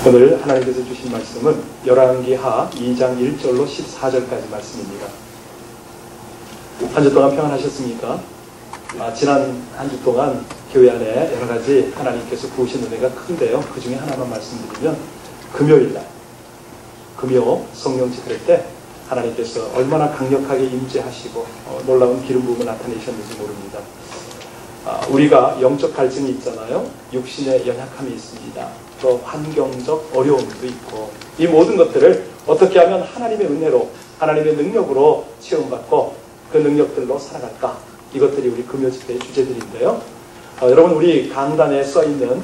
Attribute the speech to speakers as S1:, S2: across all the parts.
S1: 오늘 하나님께서 주신 말씀은 열왕기하 2장 1절로 14절까지 말씀입니다. 한 주 동안 평안하셨습니까? 지난 한 주 동안 교회 안에 여러 가지 하나님께서 부으신 은혜가 큰데요. 그 중에 하나만 말씀드리면 금요일날 금요 성령 집회 때 하나님께서 얼마나 강력하게 임재하시고 놀라운 기름 부음을 나타내셨는지 모릅니다. 우리가 영적 갈증이 있잖아요. 육신의 연약함이 있습니다. 또 환경적 어려움도 있고, 이 모든 것들을 어떻게 하면 하나님의 은혜로, 하나님의 능력으로 체험받고 그 능력들로 살아갈까, 이것들이 우리 금요 집회의 주제들인데요. 여러분, 우리 강단에 써있는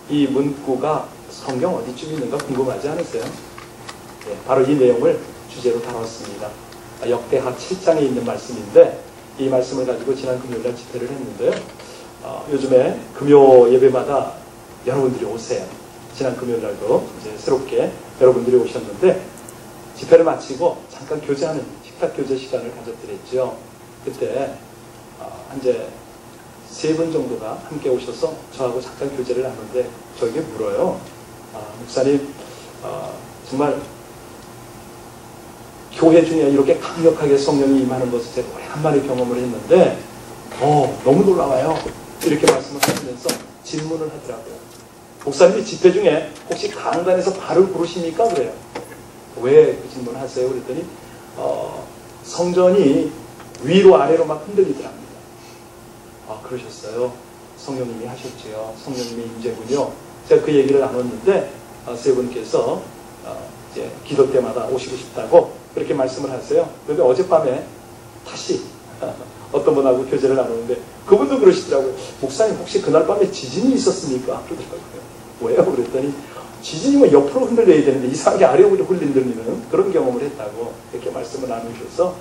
S1: 이 문구가 성경 어디쯤 있는가 궁금하지 않으세요? 네, 바로 이 내용을 주제로 다뤘습니다. 역대하 7장에 있는 말씀인데, 이 말씀을 가지고 지난 금요일날 집회를 했는데요. 요즘에 금요 예배마다 여러분들이 오세요. 지난 금요일날도 이제 새롭게 여러분들이 오셨는데, 집회를 마치고 잠깐 교제하는 식탁 교제 시간을 가졌더랬죠. 그때 이제 3분 정도가 함께 오셔서 저하고 잠깐 교제를 나누는데 저에게 물어요. 목사님, 정말 교회 중에 이렇게 강력하게 성령이 임하는 것을 제가 오래간만에 경험을 했는데 너무 놀라워요. 이렇게 말씀을 하시면서 질문을 하더라고요. 목사님이 집회 중에 혹시 강단에서 발을 부르십니까? 그래요. 왜 그 질문을 하세요? 그랬더니 성전이 위로 아래로 막 흔들리더랍니다. 그러셨어요. 성령님이 하셨지요. 성령님의 임재군요. 제가 그 얘기를 나눴는데 세 분께서 이제 기도 때마다 오시고 싶다고 그렇게 말씀을 하세요. 그런데 어젯밤에 다시 어떤 분하고 교제를 나누는데 그분도 그러시더라고요. 목사님, 혹시 그날 밤에 지진이 있었습니까? 그러더라고요. 왜요? 그랬더니 지진이면 옆으로 흔들려야 되는데 이상하게 아래로 흔들리는 그런 경험을 했다고 이렇게 말씀을 나누셔서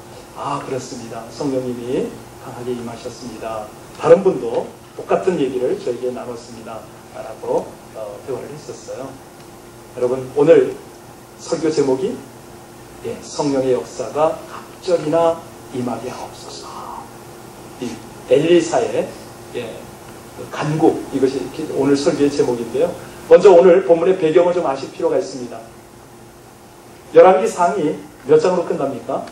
S1: 그렇습니다. 성령님이 강하게 임하셨습니다. 다른 분도 똑같은 얘기를 저에게 나눴습니다. 라고 대화를 했었어요. 여러분, 오늘 설교 제목이 성령의 역사가 갑절이나 임하게 하옵소서. 이 엘리사의 간구, 이것이 오늘 설교의 제목인데요. 먼저 오늘 본문의 배경을 좀 아실 필요가 있습니다. 열왕기 상이 몇 장으로 끝납니까?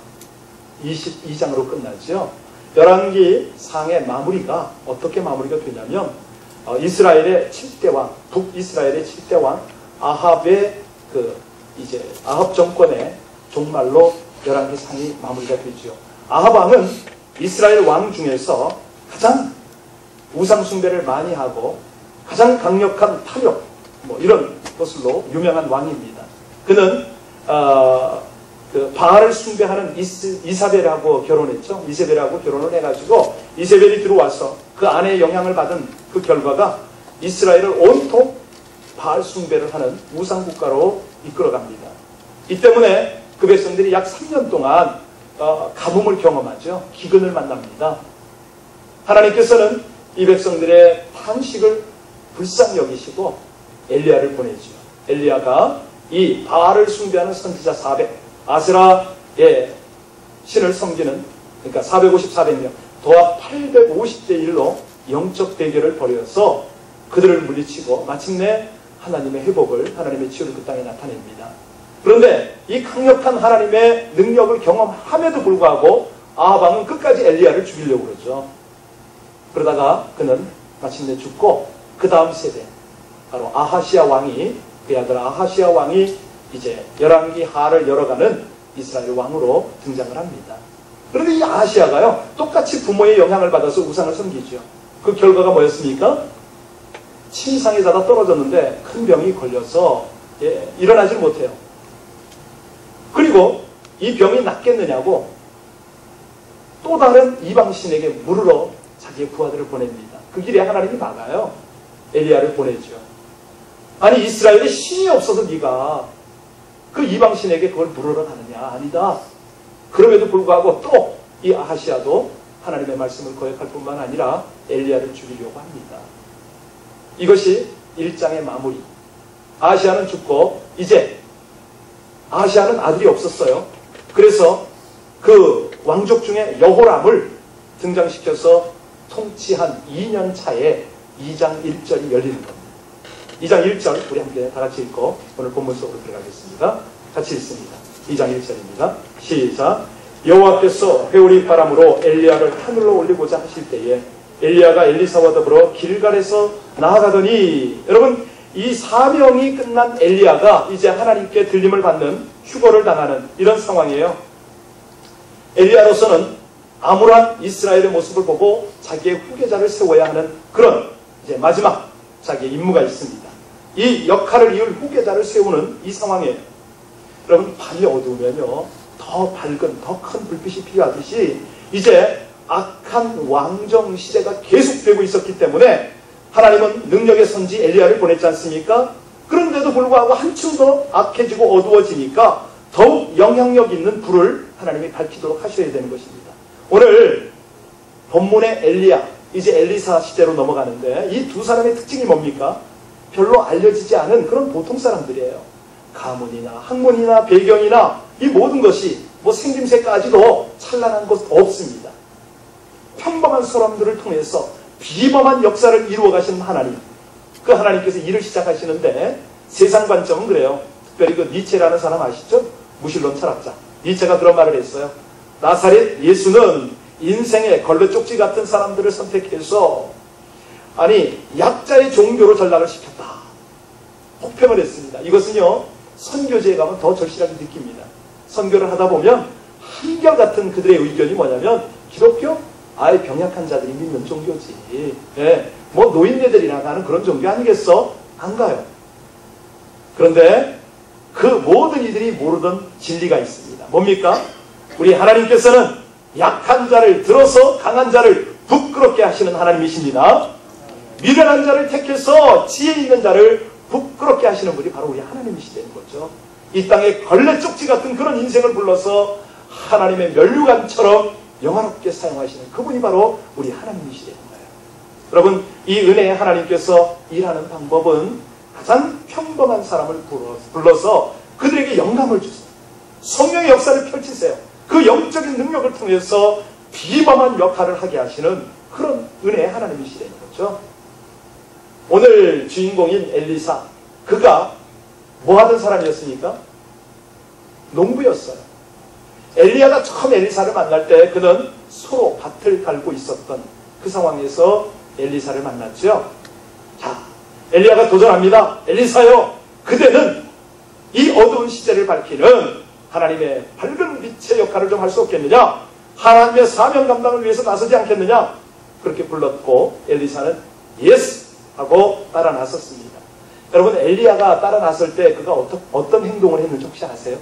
S1: 22장으로 끝나죠. 열왕기 상의 마무리가 어떻게 마무리가 되냐면 이스라엘의 7대 왕, 북이스라엘의 7대 왕 아합의 이제 아합 정권의 종말로 열왕기 상이 마무리가 되죠. 아합 왕은 이스라엘 왕 중에서 가장 우상 숭배를 많이 하고 가장 강력한 탐욕 이런 것으로 유명한 왕입니다. 그는 바알을 숭배하는 이사벨하고 결혼했죠. 이세벨하고 결혼을 해가지고 이세벨이 들어와서 그 아내의 영향을 받은 그 결과가 이스라엘을 온통 바알 숭배를 하는 우상 국가로 이끌어갑니다. 이 때문에 그 백성들이 약 3년 동안 가뭄을 경험하죠. 기근을 만납니다. 하나님께서는 이 백성들의 탄식을 불쌍히 여기시고 엘리야를 보내죠. 엘리야가 이 바알을 숭배하는 선지자 400, 아세라의 신을 섬기는, 그러니까 450, 400명, 도합 850대 1로 영적 대결을 벌여서 그들을 물리치고 마침내 하나님의 회복을, 하나님의 치유를 그 땅에 나타냅니다. 그런데 이 강력한 하나님의 능력을 경험함에도 불구하고 아합 왕은 끝까지 엘리야를 죽이려고 그러죠. 그러다가 그는 마침내 죽고 그 다음 세대, 바로 아하시아 왕이, 그의 아들 아하시아 왕이 이제 열왕기 하를 열어가는 이스라엘 왕으로 등장을 합니다. 그런데 이 아하시아가요, 똑같이 부모의 영향을 받아서 우상을 섬기죠. 그 결과가 뭐였습니까? 침상에 자다 떨어졌는데 큰 병이 걸려서 일어나질 못해요. 그리고 이 병이 낫겠느냐고 또 다른 이방신에게 물으러 자기의 부하들을 보냅니다. 그 길에 하나님이 막아요. 엘리야를 보내죠. 아니, 이스라엘에 신이 없어서 네가 그 이방신에게 그걸 물으러 가느냐? 아니다. 그럼에도 불구하고 또 이 아하시아도 하나님의 말씀을 거역할 뿐만 아니라 엘리야를 죽이려고 합니다. 이것이 1장의 마무리. 아하시아는 죽고 이제 아하시아는 아들이 없었어요. 그래서 그 왕족 중에 여호람을 등장시켜서 통치한 2년 차에 2장 1절이 열리는 겁니다. 2장 1절 우리 함께 다 같이 읽고 오늘 본문 속으로 들어가겠습니다. 같이 읽습니다. 2장 1절입니다. 시작. 여호와께서 회오리 바람으로 엘리야를 하늘로 올리고자 하실 때에 엘리야가 엘리사와 더불어 길갈에서 나아가더니, 여러분, 이 사명이 끝난 엘리야가 이제 하나님께 들림을 받는, 휴거를 당하는 이런 상황이에요. 엘리야로서는 암울한 이스라엘의 모습을 보고 자기의 후계자를 세워야 하는 그런 이제 마지막 자기의 임무가 있습니다. 이 역할을 이을 후계자를 세우는 이 상황이에요. 여러분, 밤이 어두우면요, 더 밝은, 더 큰 불빛이 필요하듯이 이제 악한 왕정 시대가 계속되고 있었기 때문에 하나님은 능력의 선지 엘리야를 보냈지 않습니까? 그런데도 불구하고 한층 더 악해지고 어두워지니까 더욱 영향력 있는 불을 하나님이 밝히도록 하셔야 되는 것입니다. 오늘 본문의 엘리야, 이제 엘리사 시대로 넘어가는데 이 두 사람의 특징이 뭡니까? 별로 알려지지 않은 그런 보통 사람들이에요. 가문이나 학문이나 배경이나 이 모든 것이 뭐 생김새까지도 찬란한 것 없습니다. 평범한 사람들을 통해서 비범한 역사를 이루어 가시는 하나님, 그 하나님께서 일을 시작하시는데 세상 관점은 그래요. 특별히 그 니체라는 사람 아시죠? 무신론 철학자. 니체가 그런 말을 했어요. 나사렛 예수는 인생의 걸레쪽지 같은 사람들을 선택해서 약자의 종교로 전락을 시켰다. 혹평을 했습니다. 이것은요, 선교지에 가면 더 절실하게 느낍니다. 선교를 하다 보면 한결같은 그들의 의견이 뭐냐면, 기독교? 아예 병약한 자들이 믿는 종교지. 뭐 노인네들이나 가는 그런 종교 아니겠어? 안 가요. 그런데 그 모든 이들이 모르던 진리가 있습니다. 뭡니까? 우리 하나님께서는 약한 자를 들어서 강한 자를 부끄럽게 하시는 하나님이십니다. 미련한 자를 택해서 지혜 있는 자를 부끄럽게 하시는 분이 바로 우리 하나님이시다는 거죠. 이 땅에 걸레쪽지 같은 그런 인생을 불러서 하나님의 면류관처럼 영화롭게 사용하시는 그분이 바로 우리 하나님이시다는 거예요. 여러분, 이 은혜의 하나님께서 일하는 방법은 가장 평범한 사람을 불러서 그들에게 영감을 주세요. 성령의 역사를 펼치세요. 그 영적인 능력을 통해서 비범한 역할을 하게 하시는 그런 은혜의 하나님이시다는 거죠. 오늘 주인공인 엘리사, 그가 뭐 하던 사람이었습니까? 농부였어요. 엘리야가 처음 엘리사를 만날 때 그는 소로 밭을 갈고 있었던 그 상황에서 엘리사를 만났죠. 자, 엘리야가 도전합니다. 엘리사요, 그대는 이 어두운 시대를 밝히는 하나님의 밝은 빛의 역할을 좀 할 수 없겠느냐? 하나님의 사명 감당을 위해서 나서지 않겠느냐? 그렇게 불렀고 엘리사는 예스! 하고 따라 나섰습니다. 여러분, 엘리야가 따라 나설 때 그가 어떤 행동을 했는지 혹시 아세요?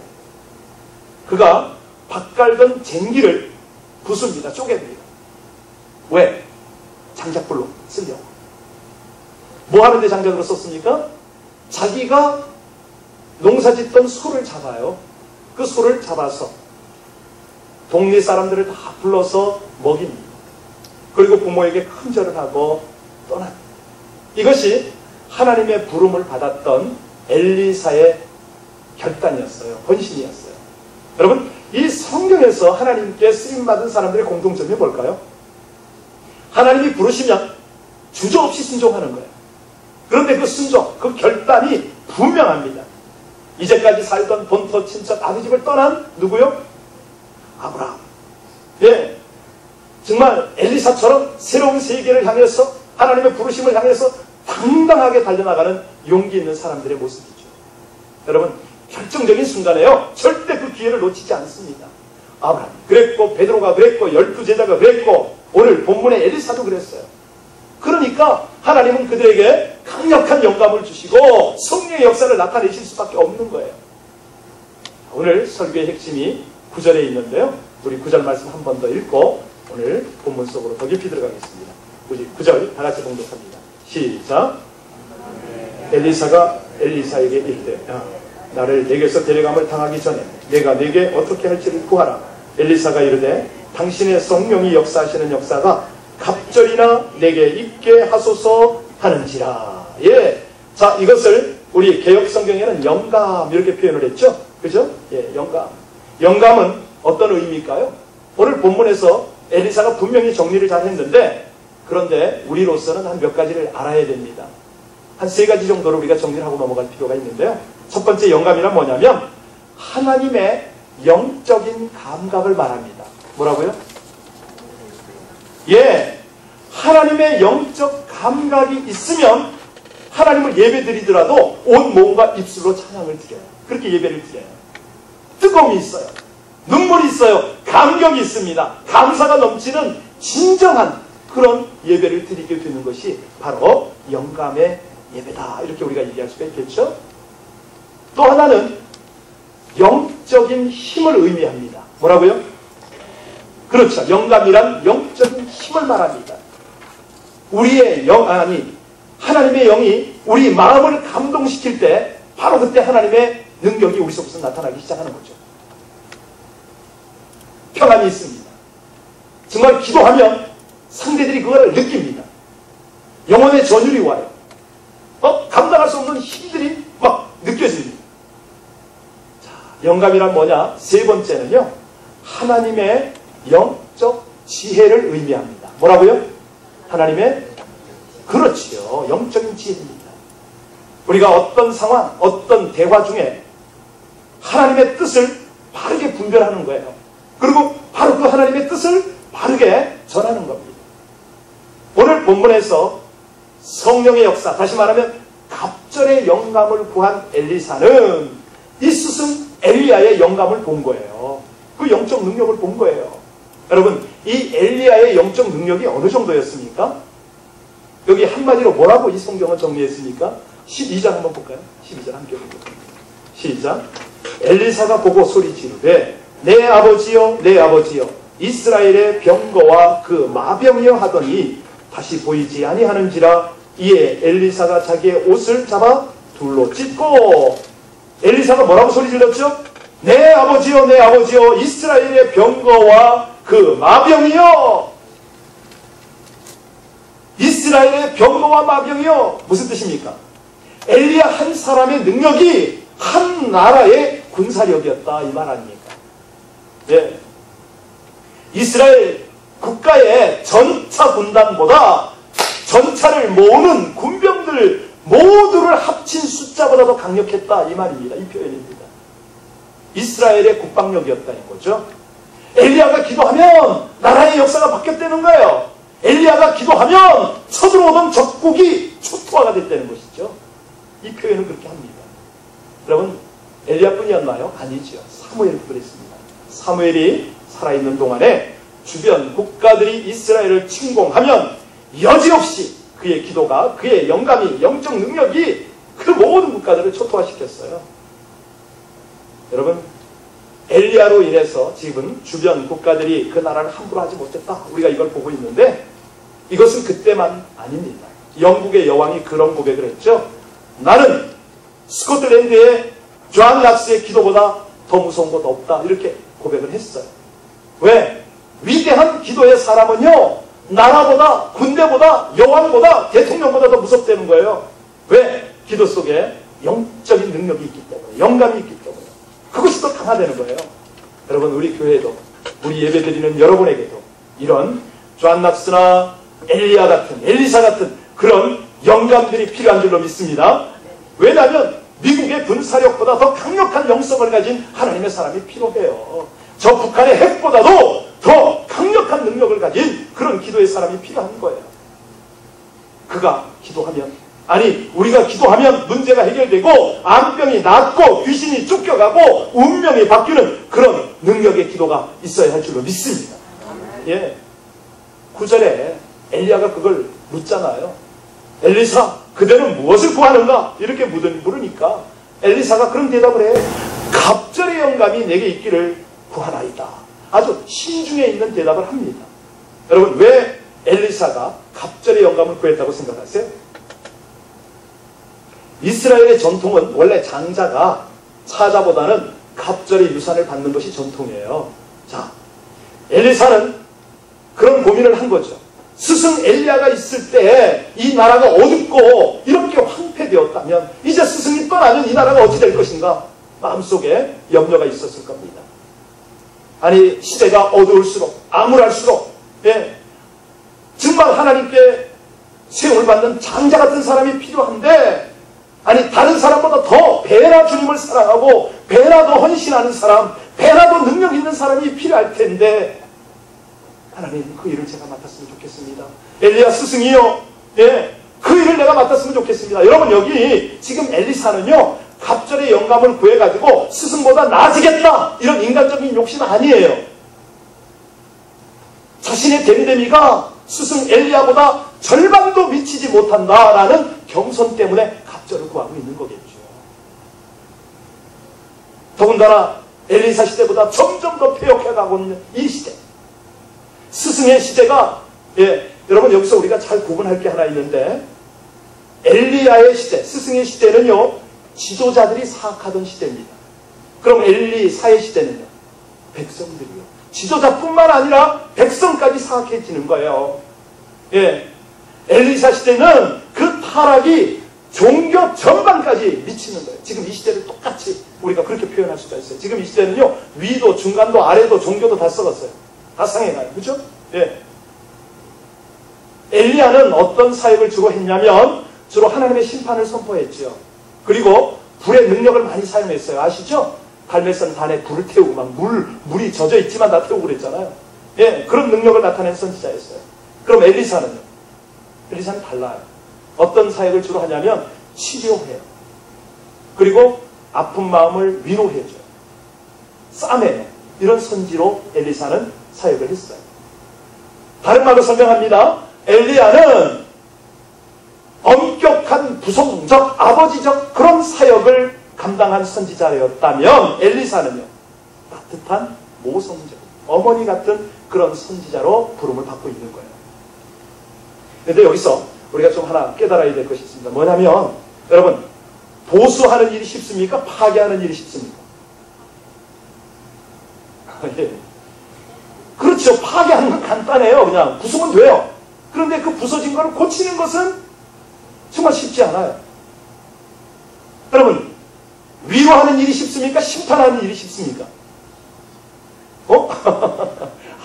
S1: 그가 밭 갈던 쟁기를 부숩니다. 쪼갭니다. 왜? 장작불로 쓰려고. 뭐 하는데 장작으로 썼습니까? 자기가 농사짓던 소를 잡아요. 그 소를 잡아서 동네 사람들을 다 불러서 먹입니다. 그리고 부모에게 큰 절을 하고 떠납니다. 이것이 하나님의 부름을 받았던 엘리사의 결단이었어요. 헌신이었어요. 여러분, 이 성경에서 하나님께 쓰임받은 사람들의 공통점이 뭘까요? 하나님이 부르시면 주저없이 순종하는 거예요. 그런데 그 순종, 그 결단이 분명합니다. 이제까지 살던 본토 친척 아비집을 떠난 누구요? 아브라함. 예, 정말 엘리사처럼 새로운 세계를 향해서 하나님의 부르심을 향해서 당당하게 달려나가는 용기 있는 사람들의 모습이죠. 여러분, 결정적인 순간에요, 절대 그 기회를 놓치지 않습니다. 아브라함 그랬고, 베드로가 그랬고, 12제자가 그랬고, 오늘 본문의 엘리사도 그랬어요. 그러니까 하나님은 그들에게 강력한 영감을 주시고 성령의 역사를 나타내실 수밖에 없는 거예요. 오늘 설교의 핵심이 9절에 있는데요, 우리 9절 말씀 한 번 더 읽고 오늘 본문 속으로 더 깊이 들어가겠습니다. 우리 9절 다 같이 봉독합니다. 시작. 엘리사가 엘리사에게 이르되, 나를 내게서 데려감을 당하기 전에 내가 내게 어떻게 할지를 구하라. 엘리사가 이르되, 당신의 성령이 역사하시는 역사가 갑절이나 내게 있게 하소서 하는지라. 예, 자, 이것을 우리 개역 성경에는 영감 이렇게 표현을 했죠. 그죠? 예, 영감. 영감은 어떤 의미일까요? 오늘 본문에서 엘리사가 분명히 정리를 잘 했는데, 그런데 우리로서는 한 몇 가지를 알아야 됩니다. 한 세 가지 정도로 우리가 정리를 하고 넘어갈 필요가 있는데요. 첫 번째 영감이란 뭐냐면 하나님의 영적인 감각을 말합니다. 뭐라고요? 예, 하나님의 영적 감각이 있으면 하나님을 예배드리더라도 온 몸과 입술로 찬양을 드려요. 그렇게 예배를 드려요. 뜨거움이 있어요. 눈물이 있어요. 감격이 있습니다. 감사가 넘치는 진정한 그런 예배를 드리게 되는 것이 바로 영감의 예배다. 이렇게 우리가 얘기할 수가 있겠죠. 또 하나는 영적인 힘을 의미합니다. 뭐라고요? 그렇죠. 영감이란 영적인 힘을 말합니다. 우리의 하나님의 영이 우리 마음을 감동시킬 때 바로 그때 하나님의 능력이 우리 속에서 나타나기 시작하는 거죠. 평안이 있습니다. 정말 기도하면 상대들이 그걸 느낍니다. 영혼의 전율이 와요. 감당할 수 없는 힘들이 막 느껴집니다. 자, 영감이란 뭐냐? 세 번째는요, 하나님의 영적 지혜를 의미합니다. 뭐라고요? 하나님의, 그렇지요, 영적인 지혜입니다. 우리가 어떤 상황, 어떤 대화 중에 하나님의 뜻을 바르게 분별하는 거예요. 그리고 바로 그 하나님의 뜻을 바르게 전하는 겁니다. 오늘 본문에서 성령의 역사, 다시 말하면 갑절의 영감을 구한 엘리사는 이 스승 엘리야의 영감을 본 거예요. 그 영적 능력을 본 거예요. 여러분, 이 엘리야의 영적 능력이 어느 정도였습니까? 여기 한마디로 뭐라고 이 성경을 정리했습니까? 12장 한번 볼까요? 12장 함께 볼까요? 시작. 엘리사가 보고 소리 지르되 내 아버지여 내 아버지여 이스라엘의 병거와 그 마병이여 하더니 다시 보이지 아니하는지라. 이에 엘리사가 자기의 옷을 잡아 둘로 찢고, 엘리사가 뭐라고 소리 질렀죠? 내 아버지여 내 아버지여 이스라엘의 병거와 그 마병이여. 이스라엘의 병거와 마병이여 무슨 뜻입니까? 엘리야 한 사람의 능력이 한 나라의 군사력이었다 이 말 아닙니까? 예. 이스라엘 국가의 전차 군단보다 전차를 모으는 군병들 모두를 합친 숫자보다도 강력했다 이 말입니다. 이 표현입니다. 이스라엘의 국방력이었다는 거죠. 엘리야가 기도하면 나라의 역사가 바뀌었다는 거예요. 엘리야가 기도하면 쳐들어오던 적국이 초토화가 됐다는 것이죠. 이 표현을 그렇게 합니다. 여러분, 엘리야뿐이었나요? 아니죠. 사무엘을 그랬습니다. 사무엘이 살아있는 동안에 주변 국가들이 이스라엘을 침공하면 여지없이 그의 기도가, 그의 영감이, 영적 능력이 그 모든 국가들을 초토화시켰어요. 여러분, 엘리야로 인해서 지금 주변 국가들이 그 나라를 함부로 하지 못했다. 우리가 이걸 보고 있는데 이것은 그때만 아닙니다. 영국의 여왕이 그런 고백을 했죠. 나는 스코틀랜드의 존 락스의 기도보다 더 무서운 것 없다. 이렇게 고백을 했어요. 왜? 위대한 기도의 사람은요, 나라보다, 군대보다, 여왕보다, 대통령보다 더 무섭다는 거예요. 왜? 기도 속에 영적인 능력이 있기 때문에, 영감이 있기 때문에. 그것이 더 강화되는 거예요. 여러분, 우리 교회도, 우리 예배드리는 여러분에게도 이런 존 락스나 엘리야 같은, 엘리사 같은 그런 영감들이 필요한 줄로 믿습니다. 왜냐하면 미국의 군사력보다 더 강력한 영성을 가진 하나님의 사람이 필요해요. 저 북한의 핵보다도 더 강력한 능력을 가진 그런 기도의 사람이 필요한 거예요. 그가 기도하면, 아니 우리가 기도하면 문제가 해결되고 암병이 낫고 귀신이 쫓겨가고 운명이 바뀌는 그런 능력의 기도가 있어야 할 줄로 믿습니다. 예, 9절에 엘리야가 그걸 묻잖아요. 엘리사, 그대는 무엇을 구하는가? 이렇게 물으니까 엘리사가 그런 대답을 해. 갑절의 영감이 내게 있기를 구하나이다. 아주 신중에 있는 대답을 합니다. 여러분, 왜 엘리사가 갑절의 영감을 구했다고 생각하세요? 이스라엘의 전통은 원래 장자가 사자보다는 갑절의 유산을 받는 것이 전통이에요. 자, 엘리사는 그런 고민을 한 거죠. 스승 엘리야가 있을 때 이 나라가 어둡고 이렇게 황폐되었다면 이제 스승이 떠나면 이 나라가 어찌 될 것인가? 마음속에 염려가 있었을 겁니다. 아니, 시대가 어두울수록, 암울할수록, 예, 정말 하나님께 세움을 받는 장자 같은 사람이 필요한데, 아니 다른 사람보다 더 배나 주님을 사랑하고 배나 더 헌신하는 사람, 배나 더 능력 있는 사람이 필요할 텐데, 하나님 그 일을 제가 맡았으면 좋겠습니다. 엘리야 스승이요, 예, 그 일을 내가 맡았으면 좋겠습니다. 여러분, 여기 지금 엘리사는요, 갑절의 영감을 구해가지고 스승보다 나아지겠다, 이런 인간적인 욕심 아니에요. 자신의 됨됨이가 스승 엘리야보다 절반도 미치지 못한다라는 겸손 때문에 갑절을 구하고 있는 거겠죠. 더군다나 엘리사 시대보다 점점 더 폐역해가고 있는 이 시대, 스승의 시대가, 예, 여러분 여기서 우리가 잘 구분할 게 하나 있는데, 엘리야의 시대, 스승의 시대는요, 지도자들이 사악하던 시대입니다. 그럼 엘리사의 시대는요, 백성들이요, 지도자뿐만 아니라 백성까지 사악해지는 거예요. 예, 엘리사 시대는 그 타락이 종교 전반까지 미치는 거예요. 지금 이 시대를 똑같이 우리가 그렇게 표현할 수가 있어요. 지금 이 시대는요, 위도 중간도 아래도 종교도 다 썩었어요. 다 상해가요. 그렇죠? 예. 엘리야는 어떤 사역을 주로 했냐면 주로 하나님의 심판을 선포했죠. 그리고 불의 능력을 많이 사용했어요. 아시죠? 갈멜산 산에 불을 태우고 막 물이 젖어 있지만 다 태우고 그랬잖아요. 예, 그런 능력을 나타낸 선지자였어요. 그럼 엘리사는요? 엘리사는 달라요. 어떤 사역을 주로 하냐면 치료해요. 그리고 아픈 마음을 위로해줘요. 싸매요. 이런 선지로 엘리사는 사역을 했어요. 다른 말로 설명합니다. 엘리야는 엄격한 부속적, 아버지적 그런 사역을 감당한 선지자였다면, 엘리사는요, 따뜻한 모성적, 어머니 같은 그런 선지자로 부름을 받고 있는 거예요. 그런데 여기서 우리가 좀 하나 깨달아야 될 것이 있습니다. 뭐냐면, 여러분, 보수하는 일이 쉽습니까? 파괴하는 일이 쉽습니까? 예. 그렇죠. 파괴하는 건 간단해요. 그냥 부수면 돼요. 그런데 그 부서진 거를 고치는 것은 정말 쉽지 않아요. 여러분, 위로하는 일이 쉽습니까? 심판하는 일이 쉽습니까?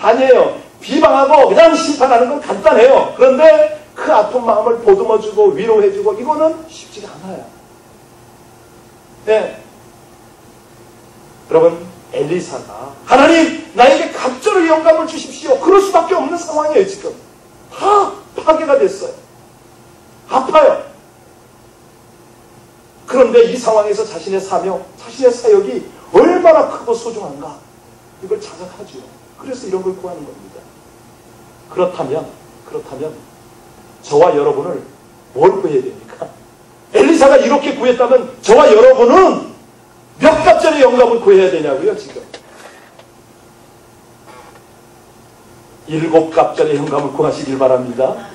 S1: 아니에요. 비방하고 그냥 심판하는 건 간단해요. 그런데 그 아픈 마음을 보듬어주고 위로해주고 이거는 쉽지가 않아요. 네. 여러분, 엘리사가 하나님 나에게 갑절의 영감을 주십시오. 그럴 수밖에 없는 상황이에요. 지금 다 파괴가 됐어요. 아파요. 그런데 이 상황에서 자신의 사명, 자신의 사역이 얼마나 크고 소중한가, 이걸 자각하죠. 그래서 이런 걸 구하는 겁니다. 그렇다면 저와 여러분을 뭘 구해야 됩니까? 엘리사가 이렇게 구했다면 저와 여러분은 몇 갑절의 영감을 구해야 되냐고요, 지금. 7갑절의 영감을 구하시길 바랍니다.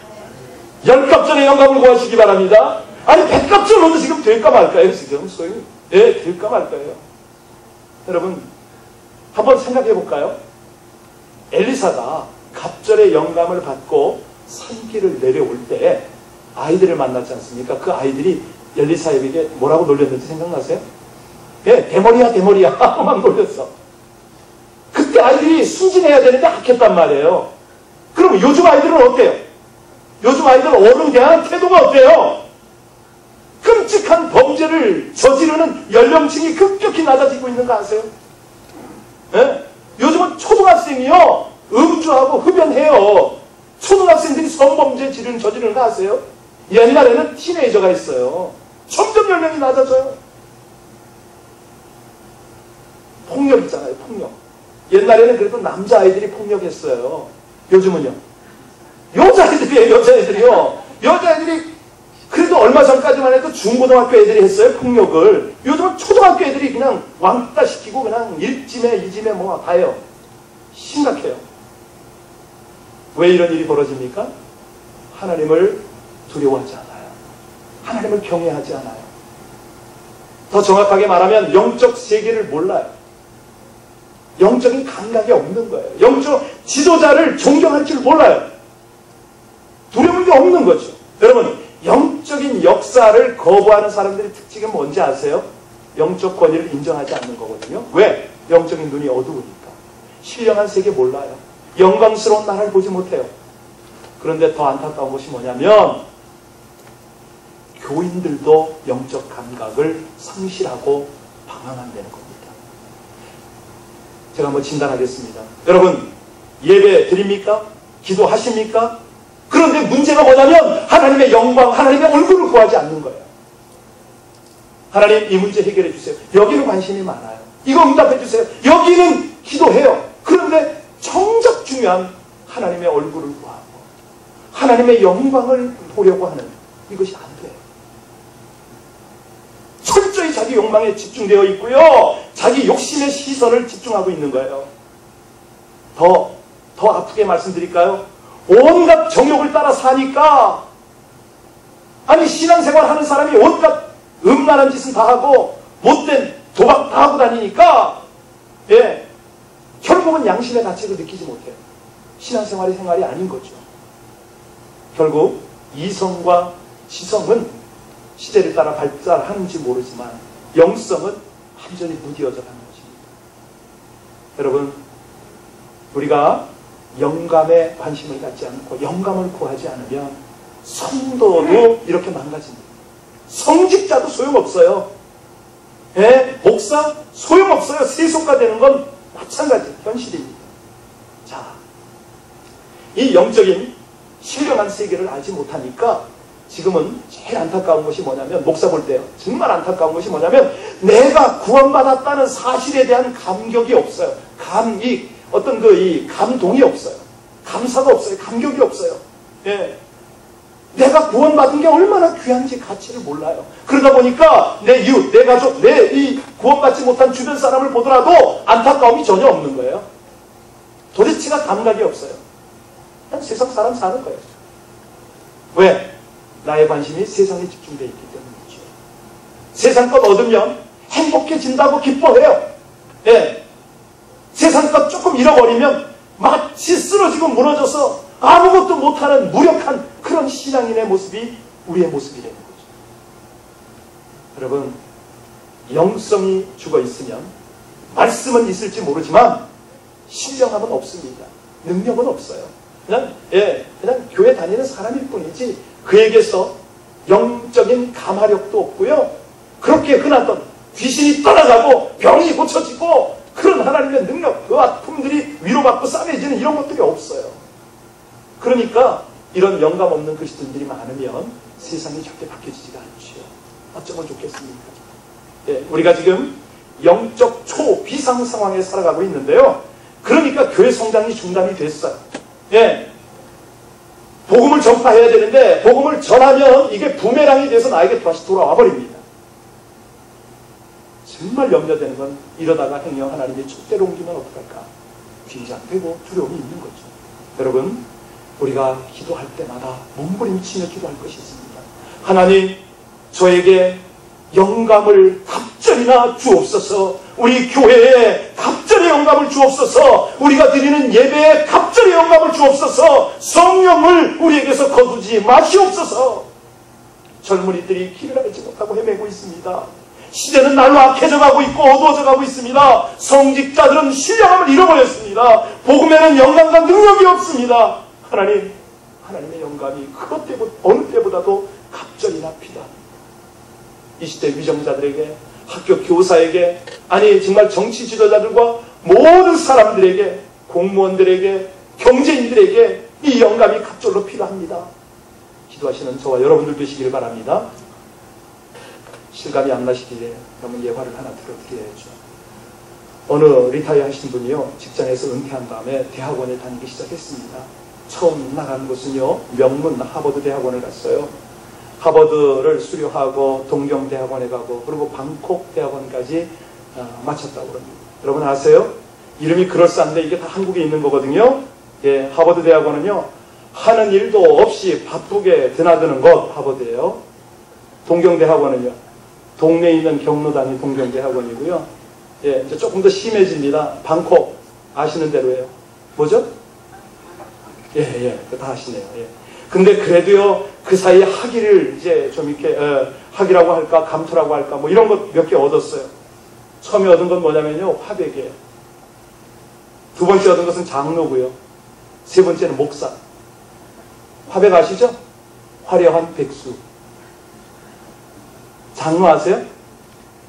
S1: 10갑절의 영감을 구하시기 바랍니다. 아니, 100갑절로도 지금 될까 말까요, 지금? 소위. 예, 될까 말까요? 여러분, 한번 생각해 볼까요? 엘리사가 갑절의 영감을 받고 산길을 내려올 때 아이들을 만났지 않습니까? 그 아이들이 엘리사에게 뭐라고 놀렸는지 생각나세요? 예, 대머리야, 대머리야. 막 놀렸어. 그때 아이들이 순진해야 되는데 악했단 말이에요. 그럼 요즘 아이들은 어때요? 요즘 아이들 어른 대한 태도가 어때요? 끔찍한 범죄를 저지르는 연령층이 급격히 낮아지고 있는 거 아세요? 예? 요즘은 초등학생이요, 음주하고 흡연해요. 초등학생들이 성범죄 저지르는 거 아세요? 옛날에는 티네이저가 있어요. 점점 연령이 낮아져요. 폭력 있잖아요, 폭력. 옛날에는 그래도 남자아이들이 폭력했어요. 요즘은요, 여자애들이에요. 여자애들이 그래도 얼마 전까지만 해도 중고등학교 애들이 했어요, 폭력을. 요즘은 초등학교 애들이 그냥 왕따 시키고 그냥 1짐에 2짐에 뭐 다요. 심각해요. 왜 이런 일이 벌어집니까? 하나님을 두려워하지 않아요. 하나님을 경외하지 않아요. 더 정확하게 말하면 영적 세계를 몰라요. 영적인 감각이 없는 거예요. 영적 지도자를 존경할 줄 몰라요. 두려운 게 없는 거죠. 여러분, 영적인 역사를 거부하는 사람들의 특징이 뭔지 아세요? 영적 권위를 인정하지 않는 거거든요. 왜? 영적인 눈이 어두우니까. 신령한 세계 몰라요. 영광스러운 나라를 보지 못해요. 그런데 더 안타까운 것이 뭐냐면 교인들도 영적 감각을 상실하고 방황한다는 겁니다. 제가 한번 진단하겠습니다. 여러분, 예배 드립니까? 기도하십니까? 그런데 문제가 뭐냐면 하나님의 영광, 하나님의 얼굴을 구하지 않는 거예요. 하나님, 이 문제 해결해 주세요. 여기는 관심이 많아요. 이거 응답해 주세요. 여기는 기도해요. 그런데 정작 중요한 하나님의 얼굴을 구하고 하나님의 영광을 보려고 하는 이것이 안 돼요. 철저히 자기 욕망에 집중되어 있고요. 자기 욕심의 시선을 집중하고 있는 거예요. 더 아프게 말씀드릴까요? 온갖 정욕을 따라 사니까, 아니 신앙생활 하는 사람이 온갖 음란한 짓은 다 하고 못된 도박 다 하고 다니니까 결국은 양심의 가책을 느끼지 못해요. 신앙생활이 생활이 아닌 거죠. 결국 이성과 지성은 시대를 따라 발달하는지 모르지만 영성은 완전히 무디어져 가는 것입니다. 여러분, 우리가 영감에 관심을 갖지 않고 영감을 구하지 않으면 성도도 이렇게 망가집니다. 성직자도 소용없어요. 목사 소용없어요. 세속화 되는 건 마찬가지 현실입니다. 자, 이 영적인 신령한 세계를 알지 못하니까 지금은 제일 안타까운 것이 뭐냐면, 목사 볼 때요, 정말 안타까운 것이 뭐냐면 내가 구원받았다는 사실에 대한 감격이 없어요. 어떤 이 감동이 없어요. 감사가 없어요. 감격이 없어요. 내가 구원받은 게 얼마나 귀한지 가치를 몰라요. 그러다 보니까 내 이웃, 내 가족, 내 이 구원받지 못한 주변 사람을 보더라도 안타까움이 전혀 없는 거예요. 도대체가 감각이 없어요. 그냥 세상 사람 사는 거예요. 왜? 나의 관심이 세상에 집중되어 있기 때문이죠. 세상 것 얻으면 행복해진다고 기뻐해요. 세상 것 조금 잃어버리면 마치 쓰러지고 무너져서 아무것도 못하는 무력한 그런 신앙인의 모습이 우리의 모습이라는 거죠. 여러분, 영성이 죽어 있으면 말씀은 있을지 모르지만 신령함은 없습니다. 능력은 없어요. 그냥 교회 다니는 사람일 뿐이지 그에게서 영적인 감화력도 없고요. 그렇게 흔하던 귀신이 떠나가고 병이 고쳐지고 그런 하나님의 능력, 그 아픔들이 위로받고 싸매지는 이런 것들이 없어요. 그러니까 이런 영감 없는 그리스도인들이 많으면 세상이 절대 바뀌어지지가 않죠. 어쩌면 좋겠습니까? 우리가 지금 영적 초비상 상황에 살아가고 있는데요. 그러니까 교회 성장이 중단이 됐어요. 복음을 전파해야 되는데 복음을 전하면 이게 부메랑이 돼서 나에게 다시 돌아와 버립니다. 정말 염려되는 건 이러다가 행여 하나님의 촛대로 옮기면 어떡할까? 긴장되고 두려움이 있는 거죠. 여러분, 우리가 기도할 때마다 몸부림치며 기도할 것이 있습니다. 하나님, 저에게 영감을 갑절이나 주옵소서. 우리 교회에 갑절의 영감을 주옵소서. 우리가 드리는 예배에 갑절의 영감을 주옵소서. 성령을 우리에게서 거두지 마시옵소서. 젊은이들이 길을 알지 못하고 헤매고 있습니다. 시대는 날로 악해져 가고 있고 어두워져 가고 있습니다. 성직자들은 신령함을 잃어버렸습니다. 복음에는 영감과 능력이 없습니다. 하나님의 영감이 그것 때보다 어느 때보다도 갑절이나 필요합니다. 이 시대 위정자들에게, 학교 교사에게, 아니 정말 정치 지도자들과 모든 사람들에게, 공무원들에게, 경제인들에게 이 영감이 갑절로 필요합니다. 기도하시는 저와 여러분들 되시길 바랍니다. 실감이 안 나시기에 그러면 예화를 하나 들어드려야죠. 어느 리타이어 하신 분이요, 직장에서 은퇴한 다음에 대학원에 다니기 시작했습니다. 처음 나간 곳은요, 명문 하버드 대학원을 갔어요. 하버드를 수료하고 동경대학원에 가고 그리고 방콕 대학원까지 마쳤다고 그럽니다. 여러분 아세요? 이름이 그럴싸한데 이게 다 한국에 있는 거거든요. 하버드 대학원은요, 하는 일도 없이 바쁘게 드나드는 것 하버드예요. 동경대학원은요, 동네에 있는 경로당이 동경대학원이고요. 이제 조금 더 심해집니다. 방콕 아시는 대로예요. 뭐죠? 다 아시네요. 근데 그래도요, 그 사이에 학위를 이제 좀 이렇게 학위라고 할까 감투라고 할까 뭐 이런 것 몇 개 얻었어요. 처음에 얻은 건 뭐냐면요, 화백이에요. 두 번째 얻은 것은 장로고요. 세 번째는 목사. 화백 아시죠? 화려한 백수. 장로 아세요?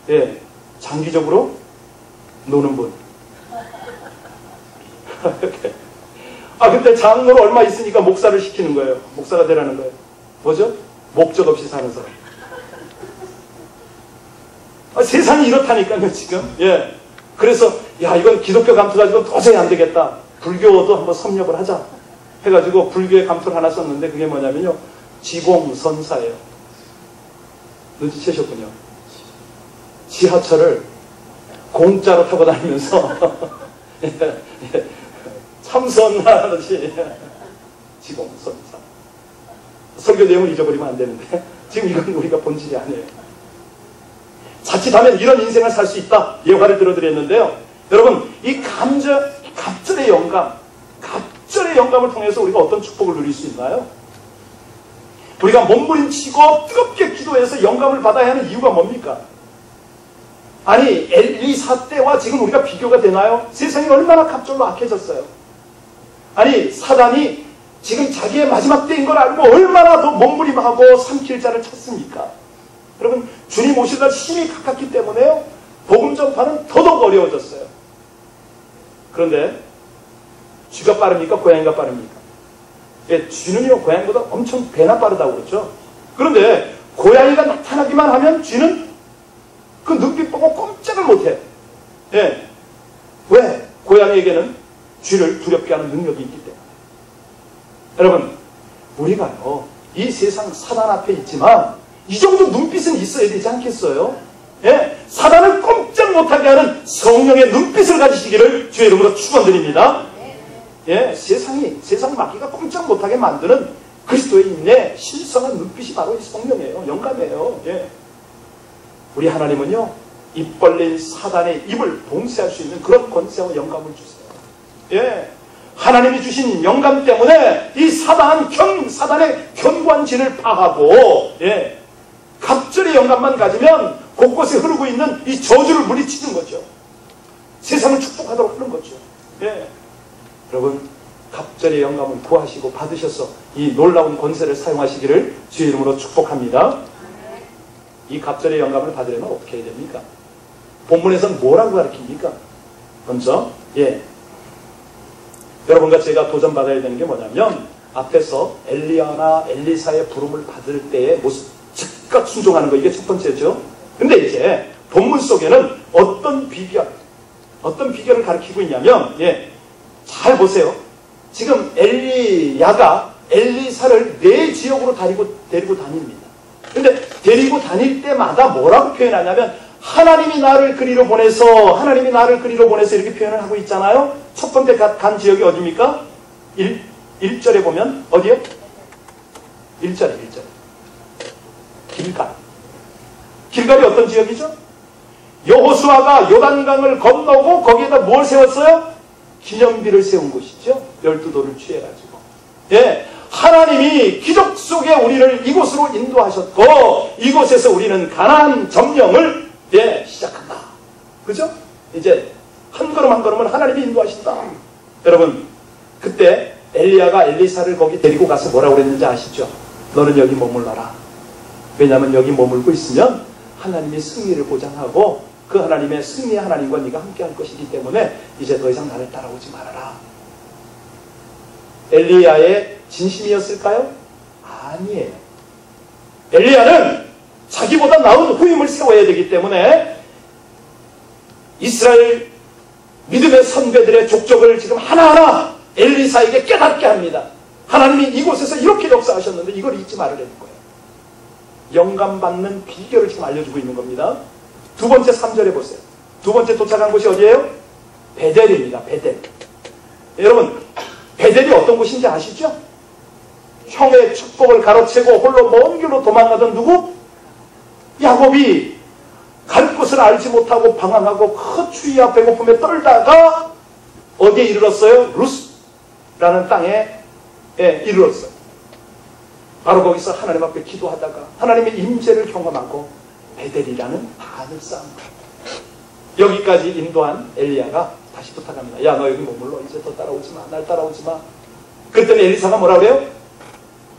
S1: 예, 장기적으로 노는 분. 근데 장로로 얼마 있으니까 목사를 시키는 거예요. 목사가 되라는 거예요. 뭐죠? 목적 없이 사는 사람. 세상이 이렇다니까요, 지금. 예. 그래서, 이건 기독교 감투 가지고 도저히 안 되겠다. 불교도 한번 섭렵을 하자. 해가지고 불교의 감투를 하나 썼는데 그게 뭐냐면요. 지공선사예요. 눈치채셨군요. 지하철을 공짜로 타고 다니면서 참선하듯이 지공선사. 설교 내용을 잊어버리면 안 되는데 지금 이건 우리가 본질이 아니에요. 자칫하면 이런 인생을 살 수 있다. 예화를 들어드렸는데요. 여러분, 이 갑절의 영감을 통해서 우리가 어떤 축복을 누릴 수 있나요? 우리가 몸부림치고 뜨겁게 기도해서 영감을 받아야 하는 이유가 뭡니까? 아니, 엘리사 때와 지금 우리가 비교가 되나요? 세상이 얼마나 갑절로 악해졌어요. 아니, 사단이 지금 자기의 마지막 때인 걸 알고 얼마나 더 몸부림하고 삼킬 자를 찾습니까? 여러분, 주님 오실 날 힘이 가깝기 때문에요. 복음 전파는 더더욱 어려워졌어요. 그런데 쥐가 빠릅니까? 고양이가 빠릅니까? 예, 쥐는요, 고양이보다 엄청 배나 빠르다고 그러죠. 그런데 고양이가 나타나기만 하면 쥐는 그 눈빛 보고 꼼짝을 못해. 예. 왜? 고양이에게는 쥐를 두렵게 하는 능력이 있기 때문에. 여러분, 우리가요, 이 세상 사단 앞에 있지만 이 정도 눈빛은 있어야 되지 않겠어요? 예? 사단을 꼼짝 못하게 하는 성령의 눈빛을 가지시기를 주의 이름으로 축원드립니다. 예, 세상 마귀가 꼼짝 못하게 만드는 그리스도의 인내, 신성한 눈빛이 바로 이 성령이에요. 영감이에요. 예. 우리 하나님은요, 입 벌린 사단의 입을 봉쇄할 수 있는 그런 권세와 영감을 주세요. 예. 하나님이 주신 영감 때문에 이 사단의 견고한 진을 파하고, 예. 갑절의 영감만 가지면 곳곳에 흐르고 있는 이 저주를 물리치는 거죠. 세상을 축복하도록 하는 거죠. 예. 여러분, 갑절의 영감을 구하시고 받으셔서 이 놀라운 권세를 사용하시기를 주의 이름으로 축복합니다. 이 갑절의 영감을 받으려면 어떻게 해야 됩니까? 본문에서는 뭐라고 가르칩니까? 먼저, 예. 여러분과 제가 도전받아야 되는 게 뭐냐면, 앞에서 엘리야나 엘리사의 부름을 받을 때의 모습, 즉각 순종하는 거, 이게 첫 번째죠. 근데 이제 본문 속에는 어떤 비결을 가르치고 있냐면, 예. 잘 보세요. 지금 엘리야가 엘리사를 네 지역으로 데리고 다닙니다. 근데 데리고 다닐 때마다 뭐라고 표현하냐면 하나님이 나를 그리로 보내서 이렇게 표현을 하고 있잖아요. 첫 번째 간 지역이 어디입니까? 1절에 보면 어디요? 1절에 길갈이 어떤 지역이죠? 여호수아가 요단강을 건너고 거기에다 뭘 세웠어요? 기념비를 세운 곳이죠. 12돌을 취해가지고. 예, 하나님이 기적 속에 우리를 이곳으로 인도하셨고 이곳에서 우리는 가나안 점령을 시작한다. 그죠? 이제 한 걸음 한 걸음은 하나님이 인도하신다. 여러분, 그때 엘리야가 엘리사를 거기 데리고 가서 뭐라고 그랬는지 아시죠? 너는 여기 머물러라. 왜냐하면 여기 머물고 있으면 하나님이 승리를 보장하고 그 하나님의 승리의 하나님과 네가 함께 할 것이기 때문에 이제 더 이상 나를 따라오지 말아라. 엘리야의 진심이었을까요? 아니에요. 엘리야는 자기보다 나은 후임을 세워야 되기 때문에 이스라엘 믿음의 선배들의 족적을 지금 하나하나 엘리사에게 깨닫게 합니다. 하나님이 이곳에서 이렇게 역사하셨는데 이걸 잊지 말으라는 거예요. 영감받는 비결을 지금 알려주고 있는 겁니다. 두 번째 3절에 보세요. 두 번째 도착한 곳이 어디예요? 베델입니다. 베델. 여러분, 베델이 어떤 곳인지 아시죠? 형의 축복을 가로채고 홀로 먼 길로 도망가던 누구? 야곱이 갈 곳을 알지 못하고 방황하고 큰 추위와 배고픔에 떨다가 어디에 이르렀어요? 루스라는 땅에 이르렀어요. 바로 거기서 하나님 앞에 기도하다가 하나님의 임재를 경험하고 베델이라는 반을 쌓은 여기까지 인도한 엘리야가 다시 부탁합니다. 야, 너 여기 머물러. 이제 더 따라오지 마. 날 따라오지 마. 그랬더니 엘리사가 뭐라 그래요?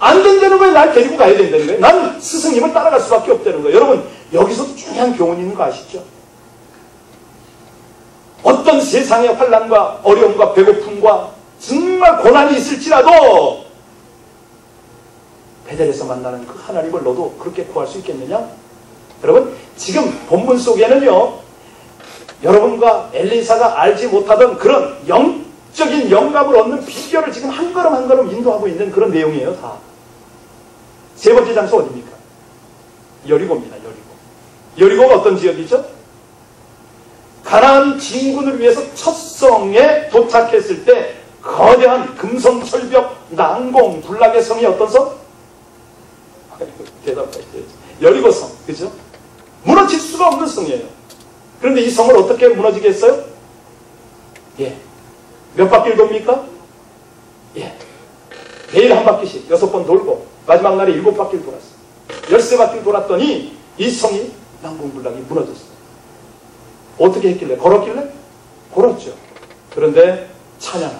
S1: 안 된다는 거예요. 날 데리고 가야 된다는 거예요. 난 스승님을 따라갈 수밖에 없다는 거예요. 여러분, 여기서도 중요한 교훈이 있는 거 아시죠? 어떤 세상의 환난과 어려움과 배고픔과 정말 고난이 있을지라도 베델에서 만나는 그 하나님을 너도 그렇게 구할 수 있겠느냐? 여러분, 지금 본문 속에는요, 여러분과 엘리사가 알지 못하던 그런 영적인 영감을 얻는 비결을 지금 한 걸음 한 걸음 인도하고 있는 그런 내용이에요, 다. 세 번째 장소 어디입니까? 여리고입니다, 여리고. 여리고가 어떤 지역이죠? 가나안 진군을 위해서 첫 성에 도착했을 때 거대한 금성철벽 난공 군락의 성이 어떤 성? 대답하셔야죠. 여리고성, 그죠? 무너질 수가 없는 성이에요. 그런데 이 성을 어떻게 무너지게 했어요? 예. 몇 바퀴를 돕니까? 예. 매일 한 바퀴씩 6번 돌고 마지막 날에 7바퀴를 돌았어요. 13바퀴를 돌았더니 이 성이 난공불락이 무너졌어요. 어떻게 했길래? 걸었길래? 걸었죠. 그런데 찬양하며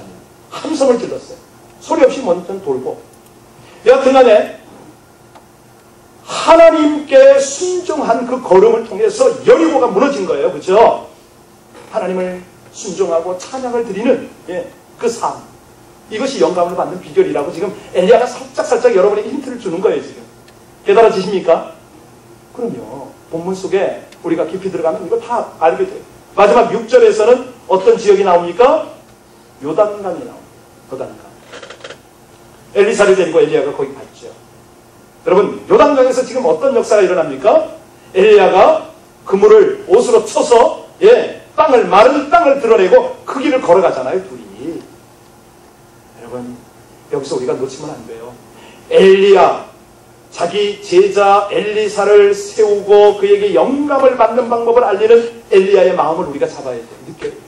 S1: 함성을 질렀어요. 소리 없이 먼저 돌고. 여하튼간에 하나님께 순종한 그 걸음을 통해서 여리고가 무너진 거예요. 그렇죠? 하나님을 순종하고 찬양을 드리는 그 삶. 이것이 영감을 받는 비결이라고 지금 엘리야가 살짝 여러분에게 힌트를 주는 거예요. 지금. 깨달아지십니까? 그럼요. 본문 속에 우리가 깊이 들어가면 이걸 다 알게 돼요. 마지막 6절에서는 어떤 지역이 나옵니까? 요단강이 나옵니다. 요단강. 엘리사를 데리고 엘리야가 거기 갔죠. 여러분, 요단강에서 지금 어떤 역사가 일어납니까? 엘리야가 그물을 옷으로 쳐서 마른 땅을 드러내고 그 길을 걸어가잖아요, 둘이. 여러분, 여기서 우리가 놓치면 안 돼요. 엘리야, 자기 제자 엘리사를 세우고 그에게 영감을 받는 방법을 알리는 엘리야의 마음을 우리가 잡아야 돼요. 느껴야 돼요.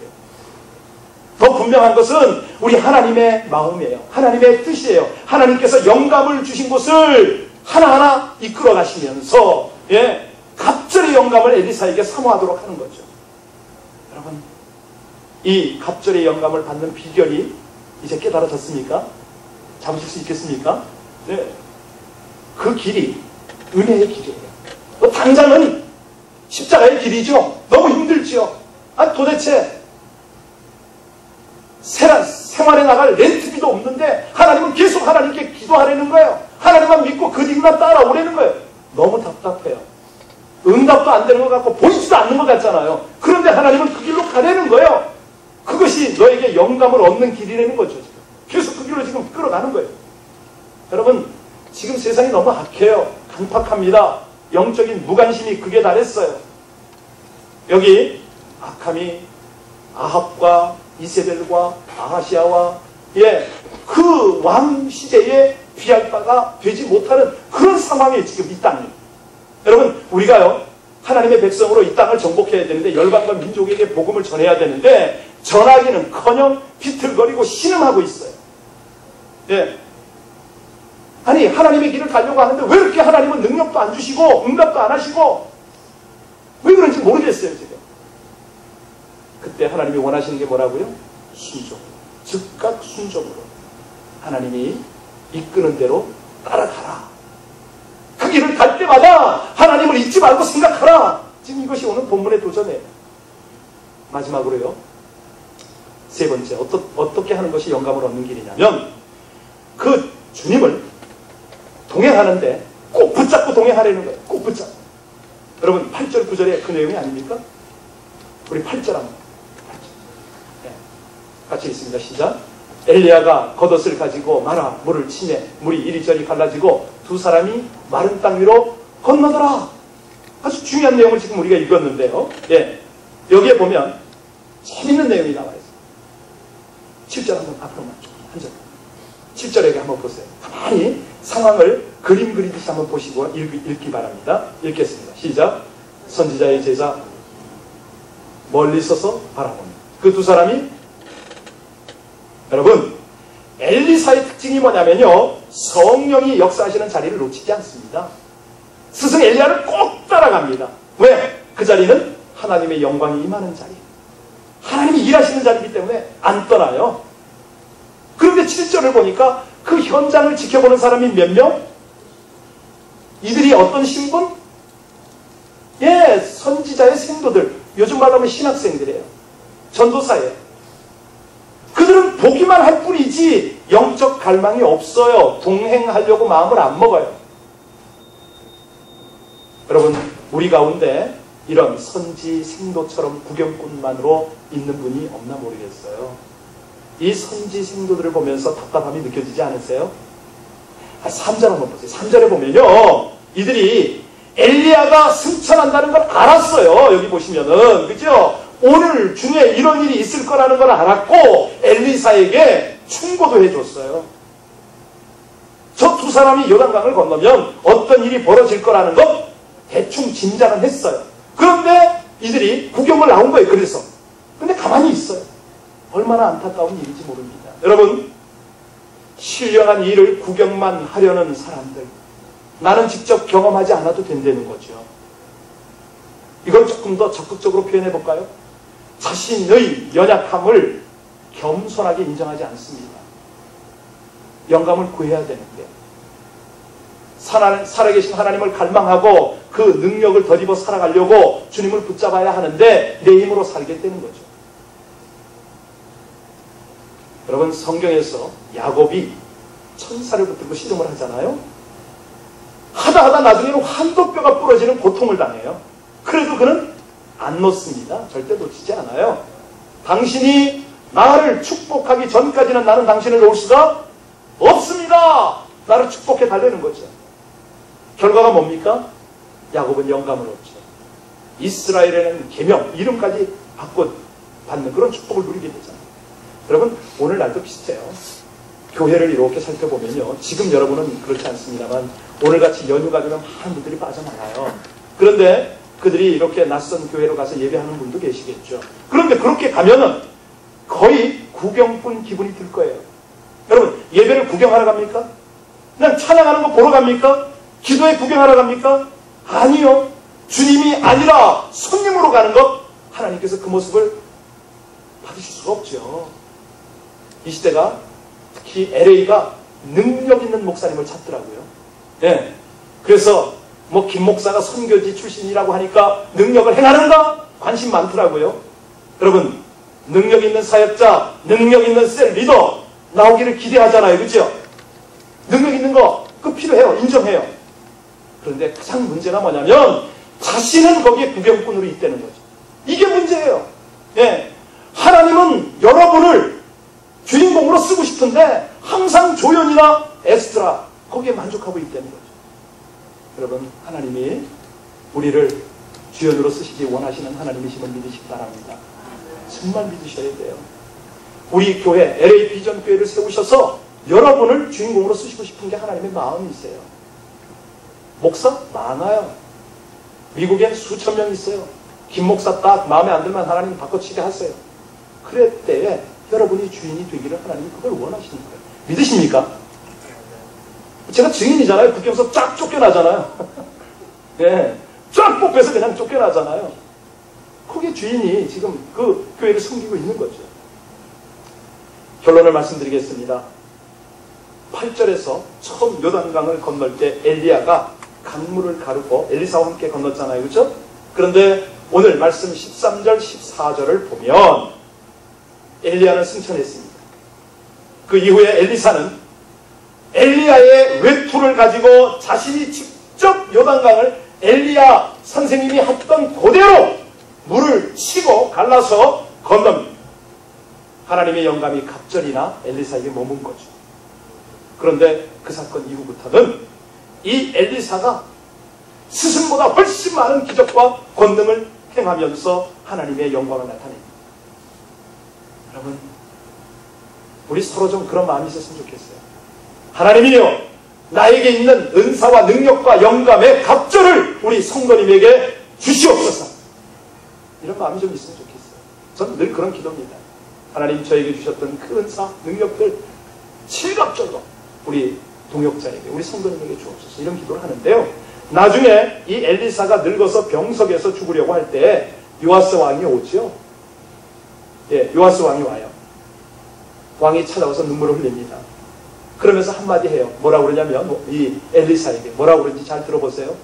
S1: 더 분명한 것은 우리 하나님의 마음이에요. 하나님의 뜻이에요. 하나님께서 영감을 주신 곳을 하나하나 이끌어 가시면서 갑절의 영감을 엘리사에게 사모하도록 하는 거죠. 여러분, 이 갑절의 영감을 받는 비결이 이제 깨달아졌습니까? 잡으실 수 있겠습니까? 네. 그 길이 은혜의 길이에요. 당장은 십자가의 길이죠. 너무 힘들지요. 도대체 생활에 나갈 렌트비도 없는데 하나님은 계속 하나님께 기도하라는 거예요. 하나님만 믿고 그 길만 따라오라는 거예요. 너무 답답해요. 응답도 안 되는 것 같고 보이지도 않는 것 같잖아요. 그런데 하나님은 그 길로 가라는 거예요. 그것이 너에게 영감을 얻는 길이라는 거죠. 지금. 계속 그 길로 지금 끌어가는 거예요. 여러분, 지금 세상이 너무 악해요. 강팍합니다. 영적인 무관심이 극에 달했어요. 여기 아캄이 아합과 이세벨과 아하시아와 그 왕 시대에 비할 바가 되지 못하는 그런 상황에 지금 이 땅이. 여러분, 우리가요 하나님의 백성으로 이 땅을 정복해야 되는데 열방과 민족에게 복음을 전해야 되는데 전하기는커녕 비틀거리고 신음하고 있어요. 아니, 하나님의 길을 가려고 하는데 왜 이렇게 하나님은 능력도 안 주시고 응답도 안 하시고 왜 그런지 모르겠어요. 지금. 그때 하나님이 원하시는 게 뭐라고요? 순종. 즉각 순종으로 하나님이 이끄는 대로 따라가라. 그 길을 갈 때마다 하나님을 잊지 말고 생각하라. 지금 이것이 오늘 본문의 도전이에요. 마지막으로요, 세 번째, 어떻게 하는 것이 영감을 얻는 길이냐면 그 주님을 동행하는데 꼭 붙잡고 동행하라는 거예요. 꼭 붙잡고. 여러분, 8절 9절의 그 내용이 아닙니까? 우리 8절 한번. 8절. 같이 있습니다. 시작. 엘리야가 겉옷을 가지고 마라 물을 치매 물이 이리저리 갈라지고 두 사람이 마른 땅 위로 건너더라. 아주 중요한 내용을 지금 우리가 읽었는데요. 여기에 보면 재밌는 내용이 나와 있어요. 7절 한번 앞으로만 한 절. 7절에 한번 보세요. 가만히 상황을 그림 그리듯이 한번 보시고 읽기 바랍니다. 읽겠습니다. 시작. 선지자의 제자 멀리 서서 바라보니 그 두 사람이, 여러분, 엘리사의 특징이 뭐냐면요, 성령이 역사하시는 자리를 놓치지 않습니다. 스승 엘리야를 꼭 따라갑니다. 왜? 그 자리는 하나님의 영광이 임하는 자리, 하나님이 일하시는 자리이기 때문에 안 떠나요. 그런데 7절을 보니까 그 현장을 지켜보는 사람이 몇 명? 이들이 어떤 신분? 예, 선지자의 생도들. 요즘 말로 하면 신학생들이에요. 전도사예요. 그들은 보기만 할 뿐이지 영적 갈망이 없어요. 동행하려고 마음을 안 먹어요. 여러분, 우리 가운데 이런 선지 생도처럼 구경꾼만으로 있는 분이 없나 모르겠어요. 이 선지 생도들을 보면서 답답함이 느껴지지 않으세요? 3절 한번 보세요. 3절에 보면요, 이들이 엘리야가 승천한다는 걸 알았어요. 여기 보시면은, 그죠? 오늘 중에 이런 일이 있을 거라는 걸 알았고 엘리사에게 충고도 해줬어요. 저 두 사람이 요단강을 건너면 어떤 일이 벌어질 거라는 것 대충 짐작은 했어요. 그런데 이들이 구경을 나온 거예요. 그래서. 근데 가만히 있어요. 얼마나 안타까운 일인지 모릅니다. 여러분, 신령한 일을 구경만 하려는 사람들, 나는 직접 경험하지 않아도 된다는 거죠. 이걸 조금 더 적극적으로 표현해 볼까요? 자신의 연약함을 겸손하게 인정하지 않습니다. 영감을 구해야 되는데, 살아계신 하나님을 갈망하고 그 능력을 덧입어 살아가려고 주님을 붙잡아야 하는데 내 힘으로 살겠다는 거죠. 여러분, 성경에서 야곱이 천사를 붙들고 씨름을 하잖아요. 하다 나중에는 환도뼈가 부러지는 고통을 당해요. 그래도 그는 안 놓습니다. 절대 놓치지 않아요. 당신이 나를 축복하기 전까지는 나는 당신을 놓을 수가 없습니다. 나를 축복해 달라는 거죠. 결과가 뭡니까? 야곱은 영감을 얻죠. 이스라엘에는 계명, 이름까지 받는 그런 축복을 누리게 되잖아요. 여러분, 오늘날도 비슷해요. 교회를 이렇게 살펴보면요, 지금 여러분은 그렇지 않습니다만 오늘같이 연휴가 되면 많은 분들이 빠져나가요. 그런데 그들이 이렇게 낯선 교회로 가서 예배하는 분도 계시겠죠. 그런데 그렇게 가면은 거의 구경꾼 기분이 들 거예요. 여러분, 예배를 구경하러 갑니까? 그냥 찬양하는 거 보러 갑니까? 기도에 구경하러 갑니까? 아니요. 주님이 아니라 손님으로 가는 것, 하나님께서 그 모습을 받으실 수가 없죠. 이 시대가, 특히 LA가 능력 있는 목사님을 찾더라고요. 예. 그래서 김 목사가 선교지 출신이라고 하니까 능력을 행하는가? 관심 많더라고요. 여러분, 능력 있는 사역자, 능력 있는 셀 리더 나오기를 기대하잖아요. 그죠? 능력 있는 거, 그거 필요해요. 인정해요. 그런데 가장 문제가 뭐냐면 자신은 거기에 구경꾼으로 있다는 거죠. 이게 문제예요. 예. 하나님은 여러분을 주인공으로 쓰고 싶은데 항상 조연이나 에스트라 거기에 만족하고 있다는 거죠. 여러분, 하나님이 우리를 주연으로 쓰시기 원하시는 하나님이심을 믿으시기 바랍니다. 정말 믿으셔야 돼요. 우리 교회, LA 비전 교회를 세우셔서 여러분을 주인공으로 쓰시고 싶은 게 하나님의 마음이세요. 목사? 많아요. 미국엔 수천 명 있어요. 김 목사 딱 마음에 안 들면 하나님 바꿔치게 하세요. 그럴 때 여러분이 주인이 되기를 하나님이 그걸 원하시는 거예요. 믿으십니까? 제가 증인이잖아요. 국경에서 쫙 쫓겨나잖아요. 네, 쫙 뽑혀서 그냥 쫓겨나잖아요. 거기에 주인이 지금 그 교회를 섬기고 있는 거죠. 결론을 말씀드리겠습니다. 8절에서 처음 요단강을 건널 때 엘리야가 강물을 가르고 엘리사와 함께 건넜잖아요. 그렇죠? 그런데 오늘 말씀 13절, 14절을 보면 엘리야는 승천했습니다. 그 이후에 엘리사는 엘리야의 외투를 가지고 자신이 직접 요단강을 엘리야 선생님이 했던 그대로 물을 치고 갈라서 건넙니다. 하나님의 영감이 갑절이나 엘리사에게 머문 거죠. 그런데 그 사건 이후부터는 이 엘리사가 스승보다 훨씬 많은 기적과 권능을 행하면서 하나님의 영광을 나타냅니다. 여러분, 우리 서로 좀 그런 마음이 있었으면 좋겠어요. 하나님이요, 나에게 있는 은사와 능력과 영감의 갑절을 우리 성도님에게 주시옵소서. 이런 마음이 좀 있으면 좋겠어요. 저는 늘 그런 기도입니다. 하나님 저에게 주셨던 그 은사, 능력들 실갑적으로 우리 동역자에게, 우리 성도님에게 주옵소서. 이런 기도를 하는데요. 나중에 이 엘리사가 늙어서 병석에서 죽으려고 할 때 요아스 왕이 오죠. 예, 요아스 왕이 와요. 왕이 찾아와서 눈물을 흘립니다. 그러면서 한마디 해요. 뭐라고 그러냐면 이 엘리사에게 뭐라고 그러는지 잘 들어보세요.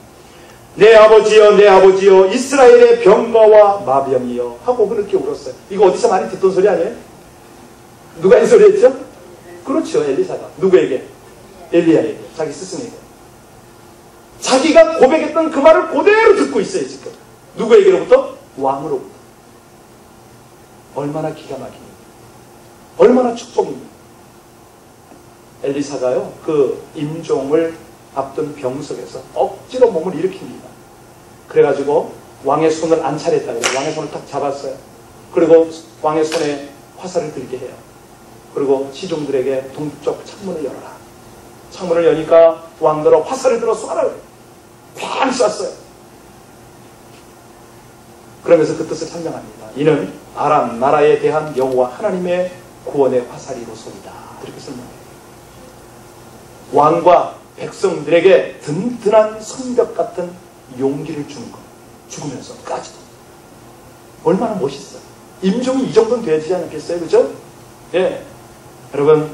S1: 내 아버지여 내 아버지여 이스라엘의 병거와 마병이여 하고 그렇게 울었어요. 이거 어디서 많이 듣던 소리 아니에요? 누가 이 소리 했죠? 그렇죠. 엘리사가. 누구에게? 엘리야에게. 자기 스승에게. 자기가 고백했던 그 말을 그대로 듣고 있어요. 지금. 누구에게로부터? 왕으로부터. 얼마나 기가 막힙니까? 얼마나 축복입니까? 엘리사가요, 그 임종을 앞둔 병석에서 억지로 몸을 일으킵니다. 그래가지고 왕의 손을 안 차렸다 그래요. 왕의 손을 딱 잡았어요. 그리고 왕의 손에 화살을 들게 해요. 그리고 시종들에게 동쪽 창문을 열어라. 창문을 여니까 왕들은 화살을 들어 쏴라. 팡 쐈어요. 그러면서 그 뜻을 설명합니다. 이는 아람 나라에 대한 여호와 하나님의 구원의 화살이로소이다. 이렇게 설명해요. 왕과 백성들에게 든든한 성벽 같은 용기를 주는 것. 죽으면서까지도. 얼마나 멋있어요. 임종이 이 정도는 되지 않겠어요? 그죠? 예. 여러분,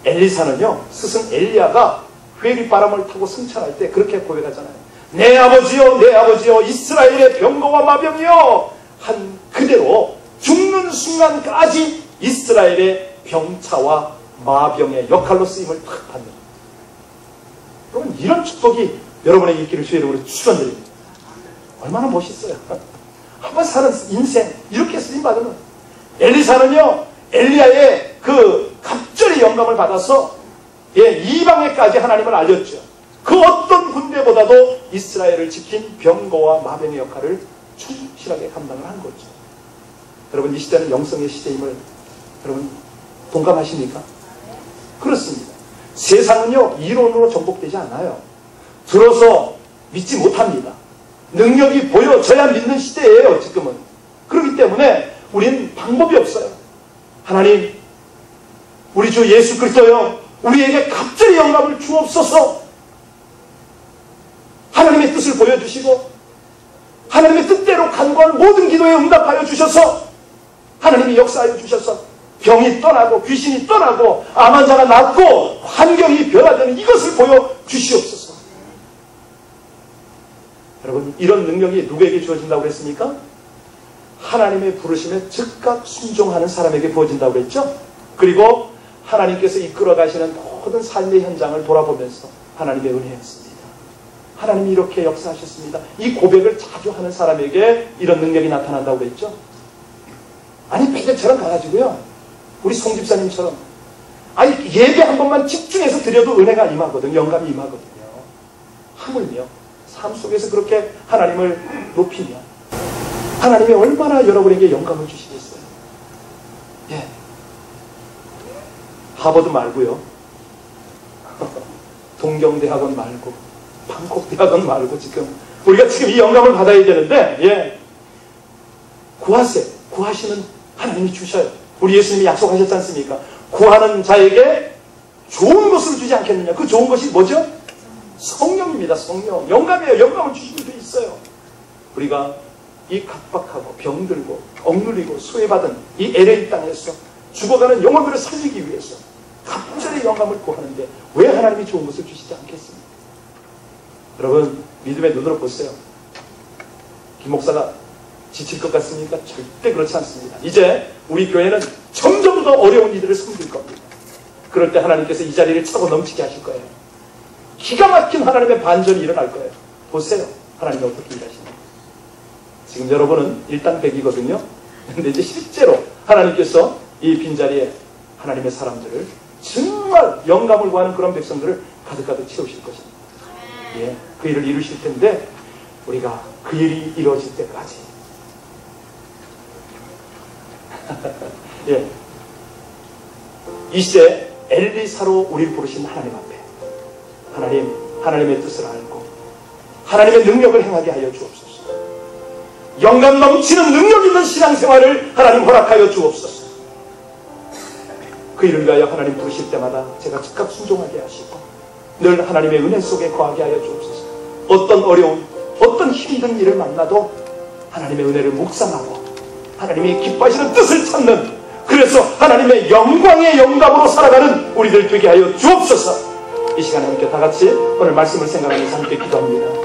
S1: 엘리사는요, 스승 엘리야가 회리바람을 타고 승천할 때 그렇게 고백하잖아요. 내 아버지여, 이스라엘의 병거와 마병이여! 한 그대로 죽는 순간까지 이스라엘의 병차와 마병의 역할로 쓰임을 탁 받는. 여러분, 이런 축복이 여러분에게 있기를 주의 이름으로 축원드립니다. 얼마나 멋있어요. 한번 사는 인생 이렇게 쓰임 받으면. 엘리사는요, 엘리야의 그 갑절의 영감을 받아서 이방에까지 하나님을 알렸죠. 그 어떤 군대보다도 이스라엘을 지킨 병거와 마병의 역할을 충실하게 감당을 한 거죠. 여러분, 이 시대는 영성의 시대임을 여러분 동감하십니까? 그렇습니다. 세상은요, 이론으로 정복되지 않아요. 들어서 믿지 못합니다. 능력이 보여져야 믿는 시대예요, 지금은. 그렇기 때문에 우리는 방법이 없어요. 하나님, 우리 주 예수 그리스도여, 우리에게 갑절의 영감을 주옵소서. 하나님의 뜻을 보여주시고 하나님의 뜻대로 간구한 모든 기도에 응답하여 주셔서 하나님이 역사하여 주셔서 병이 떠나고 귀신이 떠나고 암 환자가 낫고 환경이 변화되는 이것을 보여주시옵소서. 여러분, 이런 능력이 누구에게 주어진다고 그랬습니까? 하나님의 부르심에 즉각 순종하는 사람에게 부어진다고 그랬죠? 그리고 하나님께서 이끌어 가시는 모든 삶의 현장을 돌아보면서 하나님의 은혜였습니다. 하나님이 이렇게 역사하셨습니다. 이 고백을 자주 하는 사람에게 이런 능력이 나타난다고 그랬죠? 아니, 베개처럼 가가지고요, 우리 송 집사님처럼 아니 예배 한 번만 집중해서 드려도 은혜가 임하거든요. 영감이 임하거든요. 하물며 삶 속에서 그렇게 하나님을 높이면 하나님이 얼마나 여러분에게 영감을 주시겠어요. 예. 하버드 말고요, 동경대학원 말고 방콕대학원 말고 지금 우리가 지금 이 영감을 받아야 되는데, 예, 구하세요. 구하시면 하나님이 주셔요. 우리 예수님이 약속하셨지 않습니까? 구하는 자에게 좋은 것을 주지 않겠느냐. 그 좋은 것이 뭐죠? 성령입니다. 성령. 영감이에요. 영감을 주시게 돼 있어요. 우리가 이 각박하고 병들고 억눌리고 수혜받은 이 LA 땅에서 죽어가는 영혼들을 살리기 위해서 갑절의 영감을 구하는데 왜 하나님이 좋은 것을 주시지 않겠습니까? 여러분, 믿음의 눈으로 보세요. 김 목사가 지칠 것 같습니까? 절대 그렇지 않습니다. 이제 우리 교회는 점점 더 어려운 이들을 섬길 겁니다. 그럴 때 하나님께서 이 자리를 차고 넘치게 하실 거예요. 기가 막힌 하나님의 반전이 일어날 거예요. 보세요. 하나님이 어떻게 일하시는지. 지금 여러분은 일당백이거든요. 근데 이제 실제로 하나님께서 이 빈자리에 하나님의 사람들을 정말 영감을 구하는 그런 백성들을 가득가득 채우실 것입니다. 예, 그 일을 이루실 텐데 우리가 그 일이 이루어질 때까지 예, 이 시대 엘리사로 우리를 부르신 하나님 앞에 하나님, 하나님의 뜻을 알고 하나님의 능력을 행하게 하여 주옵소서. 영감 넘치는 능력 있는 신앙생활을 하나님 허락하여 주옵소서. 그 일을 위하여 하나님 부르실 때마다 제가 즉각 순종하게 하시고 늘 하나님의 은혜 속에 거하게 하여 주옵소서. 어떤 어려운, 어떤 힘든 일을 만나도 하나님의 은혜를 묵상하고 하나님이 기뻐하시는 뜻을 찾는, 그래서 하나님의 영광의 영감으로 살아가는 우리들 되게 하여 주옵소서. 이 시간에 함께 다 같이 오늘 말씀을 생각하면서 함께 기도합니다.